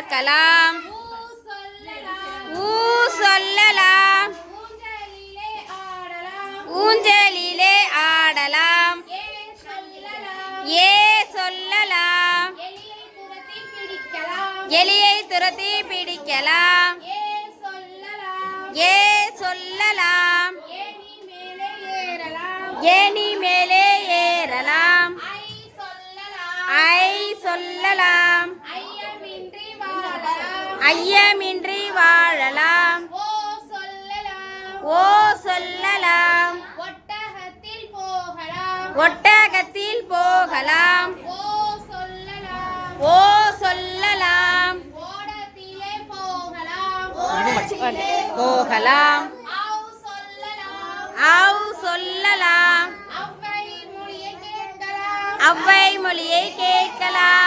பார்க்கலாம். ஊ சொல்லலாம். ஊஞ்சலிலே ஆடலாம். ஏ சொல்லலாம். எலியை துரத்தி பிடிக்கலாம். ஏ சொல்லலாம். ஏணி மேலே ஏறலாம். ஐ சொல்லலாம். ஐயமின்றி வாழலாம். ஓ சொல்லலாம். ஒட்டகத்தில் போகலாம். ஓ சொல்லலாம். போகலாம். ஆவ் சொல்லலாம். அவ்வை மொழியை கேட்கலாம்.